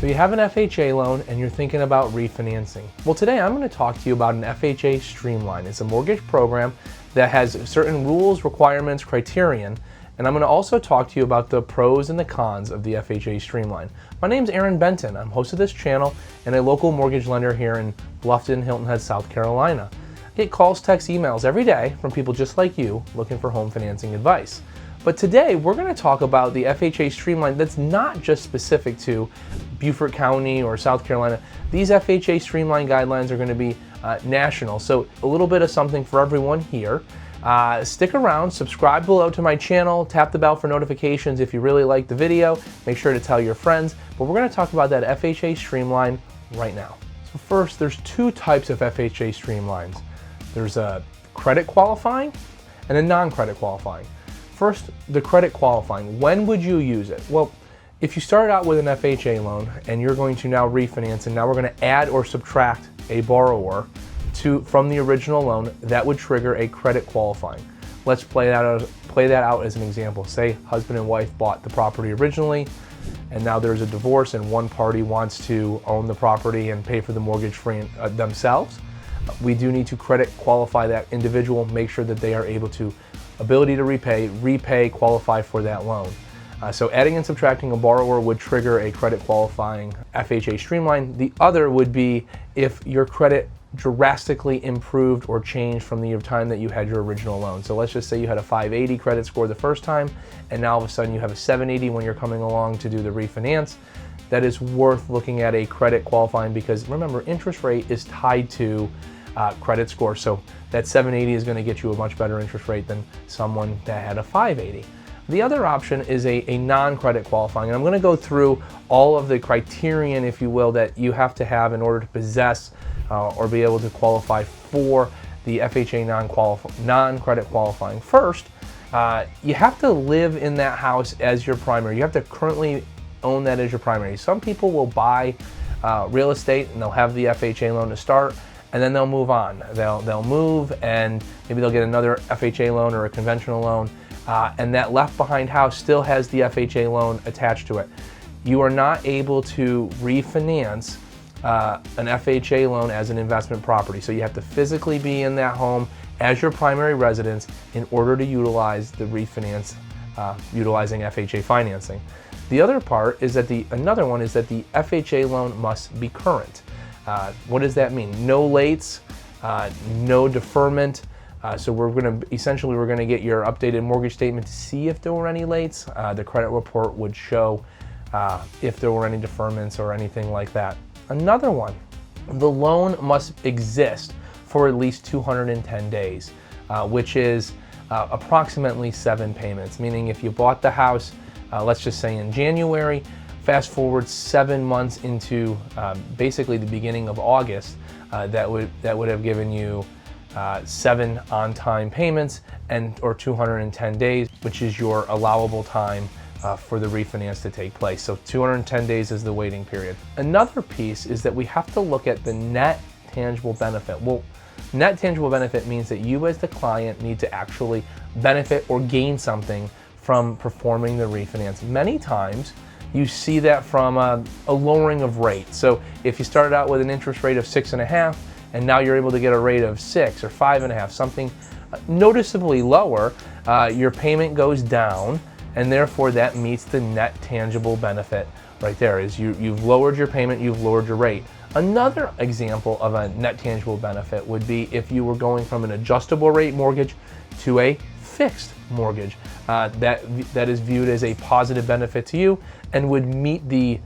So you have an FHA loan and you're thinking about refinancing. Well, today I'm going to talk to you about an FHA Streamline. It's a mortgage program that has certain rules, requirements, criterion, and I'm going to also talk to you about the pros and the cons of the FHA Streamline. My name's Aaron Benton. I'm host of this channel and a local mortgage lender here in Bluffton, Hilton Head, South Carolina. I get calls, texts, emails every day from people just like you looking for home financing advice. But today we're going to talk about the FHA Streamline that's not just specific to Beaufort County or South Carolina. These FHA Streamline guidelines are going to be national, so a little bit of something for everyone here. Stick around, subscribe below to my channel, tap the bell for notifications if you really like the video. Make sure to tell your friends, but we're going to talk about that FHA Streamline right now. So first, there's two types of FHA Streamlines. There's a credit qualifying and a non-credit qualifying. First, the credit qualifying. When would you use it? Well, if you started out with an FHA loan and you're going to now refinance, and now we're going to add or subtract a borrower from the original loan, that would trigger a credit qualifying. Let's play that out as an example. Say husband and wife bought the property originally, and now there's a divorce and one party wants to own the property and pay for the mortgage free themselves. We do need to credit qualify that individual, make sure that they are able to ability to repay, qualify for that loan. So adding and subtracting a borrower would trigger a credit qualifying FHA Streamline. The other would be if your credit drastically improved or changed from the time that you had your original loan. So let's just say you had a 580 credit score the first time, and now all of a sudden you have a 780 when you're coming along to do the refinance. That is worth looking at a credit qualifying, because remember, interest rate is tied to credit score. So that 780 is going to get you a much better interest rate than someone that had a 580. The other option is a non-credit qualifying. And I'm going to go through all of the criterion, if you will, that you have to have in order to possess or be able to qualify for the FHA non-credit qualifying. First, you have to live in that house as your primary. You have to currently own that as your primary. Some people will buy real estate and they'll have the FHA loan to start, and then they'll move on. They'll move and maybe they'll get another FHA loan or a conventional loan, and that left behind house still has the FHA loan attached to it. You are not able to refinance an FHA loan as an investment property. So you have to physically be in that home as your primary residence in order to utilize the refinance utilizing FHA financing. The other part is that another one is that the FHA loan must be current. What does that mean? No lates, no deferment. So we're going to get your updated mortgage statement to see if there were any lates. The credit report would show if there were any deferments or anything like that. Another one, the loan must exist for at least 210 days, which is approximately 7 payments. Meaning if you bought the house, let's just say in January, fast forward 7 months into basically the beginning of August, that would have given you 7 on-time payments or 210 days, which is your allowable time for the refinance to take place. So 210 days is the waiting period. Another piece is that we have to look at the net tangible benefit. Well, net tangible benefit means that you as the client need to actually benefit or gain something from performing the refinance. Many times you see that from a lowering of rate. So if you started out with an interest rate of 6.5 and now you're able to get a rate of 6 or 5.5, something noticeably lower, your payment goes down, and therefore that meets the net tangible benefit right there. Is you've lowered your payment, you've lowered your rate. Another example of a net tangible benefit would be if you were going from an adjustable rate mortgage to a fixed mortgage. That is viewed as a positive benefit to you and would meet the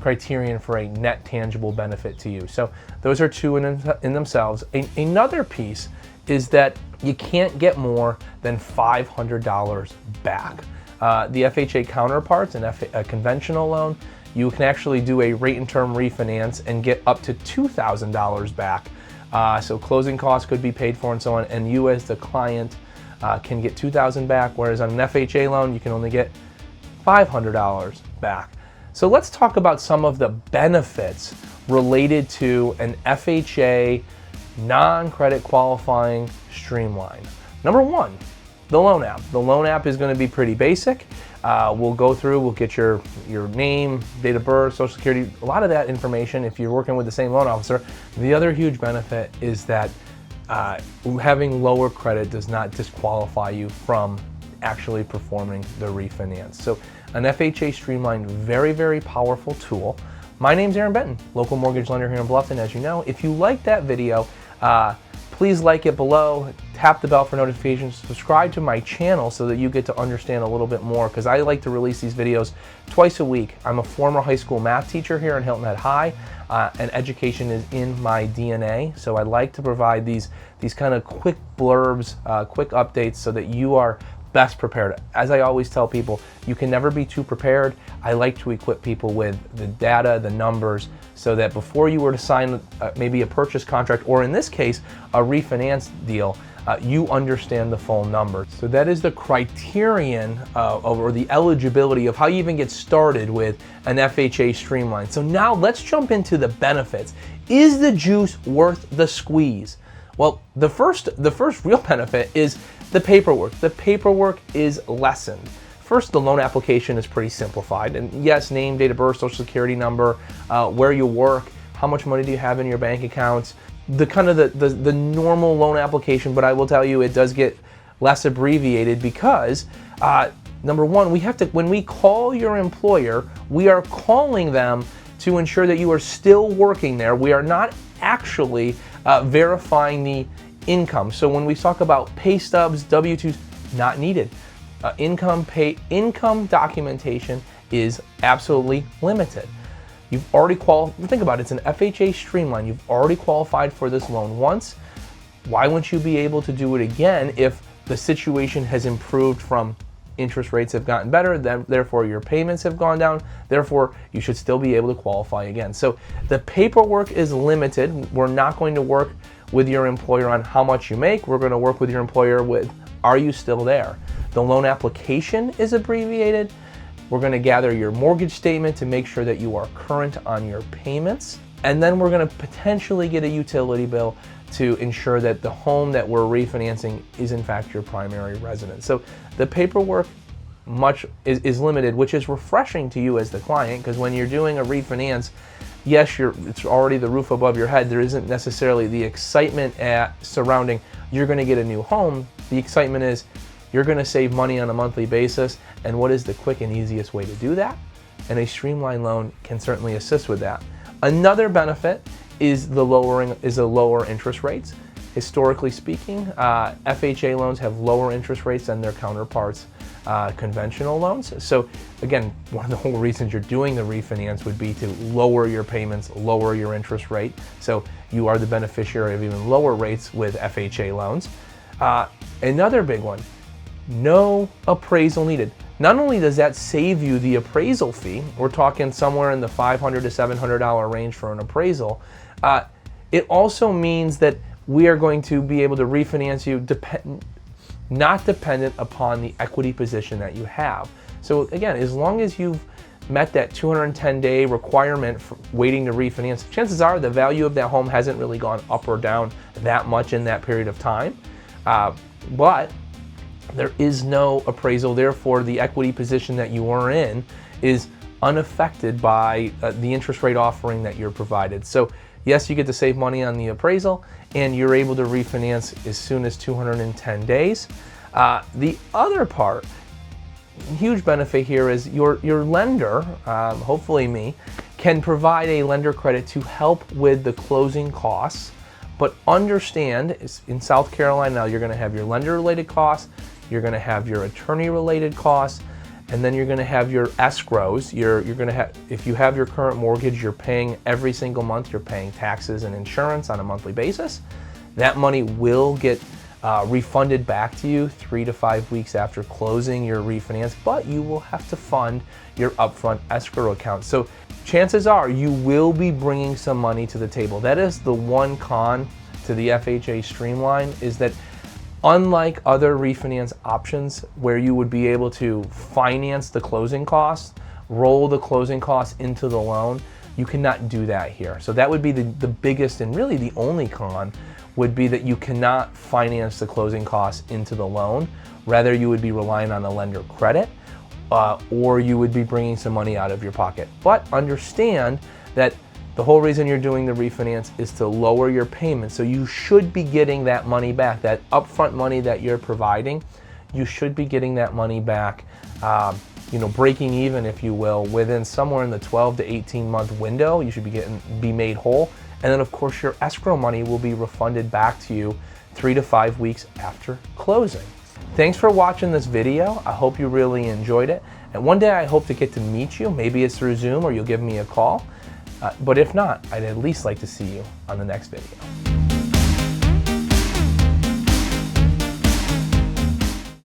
criterion for a net tangible benefit to you. So those are two in themselves. Another piece is that you can't get more than $500 back. The FHA counterparts and a conventional loan, you can actually do a rate and term refinance and get up to $2,000 back. So closing costs could be paid for and so on, and you as the client can get $2,000 back, whereas on an FHA loan you can only get $500 back. So let's talk about some of the benefits related to an FHA non-credit qualifying Streamline. Number one, the loan app. The loan app is going to be pretty basic. We'll go through, we'll get your name, date of birth, social security, a lot of that information if you're working with the same loan officer. The other huge benefit is that having lower credit does not disqualify you from actually performing the refinance. So an FHA Streamline, very, very powerful tool. My name's Aaron Benton, local mortgage lender here in Bluffton, as you know. If you liked that video, please like it below, tap the bell for notifications, subscribe to my channel so that you get to understand a little bit more, because I like to release these videos twice a week. I'm a former high school math teacher here in Hilton Head High, and education is in my DNA. So I like to provide these kind of quick blurbs, quick updates so that you are best prepared. As I always tell people, you can never be too prepared. I like to equip people with the data, the numbers, so that before you were to sign maybe a purchase contract, or in this case, a refinance deal, you understand the full numbers. So that is the criterion or the eligibility of how you even get started with an FHA Streamline. So now let's jump into the benefits. Is the juice worth the squeeze? Well, the first real benefit is the paperwork. The paperwork is lessened. First, the loan application is pretty simplified. And yes, name, date of birth, social security number, where you work, how much money do you have in your bank accounts, the normal loan application. But I will tell you, it does get less abbreviated because number one, when we call your employer, we are calling them to ensure that you are still working there. We are not actually verifying the income. So when we talk about pay stubs, W-2s, not needed. Income documentation is absolutely limited. You've already qualified. Think about it, it's an FHA Streamline. You've already qualified for this loan once. Why wouldn't you be able to do it again if the situation has improved from interest rates have gotten better, therefore your payments have gone down, therefore you should still be able to qualify again. So the paperwork is limited. We're not going to work with your employer on how much you make. We're going to work with your employer with, are you still there? The loan application is abbreviated. We're going to gather your mortgage statement to make sure that you are current on your payments. And then we're going to potentially get a utility bill to ensure that the home that we're refinancing is in fact your primary residence. So the paperwork is limited, which is refreshing to you as the client, because when you're doing a refinance, yes, it's already the roof above your head. There isn't necessarily the excitement surrounding you're going to get a new home. The excitement is you're going to save money on a monthly basis, and what is the quick and easiest way to do that? And a Streamline loan can certainly assist with that. Another benefit is the lower interest rates. Historically speaking, FHA loans have lower interest rates than their counterparts, conventional loans. So again, one of the whole reasons you're doing the refinance would be to lower your payments, lower your interest rate. So you are the beneficiary of even lower rates with FHA loans. Another big one, no appraisal needed. Not only does that save you the appraisal fee, we're talking somewhere in the $500 to $700 range for an appraisal, it also means that we are going to be able to refinance you not dependent upon the equity position that you have. So again, as long as you've met that 210-day requirement for waiting to refinance, chances are the value of that home hasn't really gone up or down that much in that period of time. But there is no appraisal, therefore the equity position that you are in is unaffected by the interest rate offering that you're provided. So yes, you get to save money on the appraisal, and you're able to refinance as soon as 210 days. The other part, huge benefit here, is your lender, hopefully me, can provide a lender credit to help with the closing costs. But understand, in South Carolina now, you're going to have your lender-related costs, you're going to have your attorney-related costs, and then you're going to have your escrows. You're going to have, if you have your current mortgage, you're paying every single month, you're paying taxes and insurance on a monthly basis. That money will get refunded back to you 3 to 5 weeks after closing your refinance, but you will have to fund your upfront escrow account. So chances are you will be bringing some money to the table. That is the one con to the FHA Streamline, is that unlike other refinance options where you would be able to finance the closing costs, roll the closing costs into the loan, you cannot do that here. So that would be the biggest and really the only con, would be that you cannot finance the closing costs into the loan. Rather, you would be relying on a lender credit, or you would be bringing some money out of your pocket. But understand that the whole reason you're doing the refinance is to lower your payments. So you should be getting that money back, that upfront money that you're providing. You should be getting that money back, breaking even, if you will, within somewhere in the 12 to 18 month window. You should be made whole. And then of course your escrow money will be refunded back to you 3 to 5 weeks after closing. Thanks for watching this video. I hope you really enjoyed it. And one day I hope to get to meet you. Maybe it's through Zoom or you'll give me a call. But if not, I'd at least like to see you on the next video.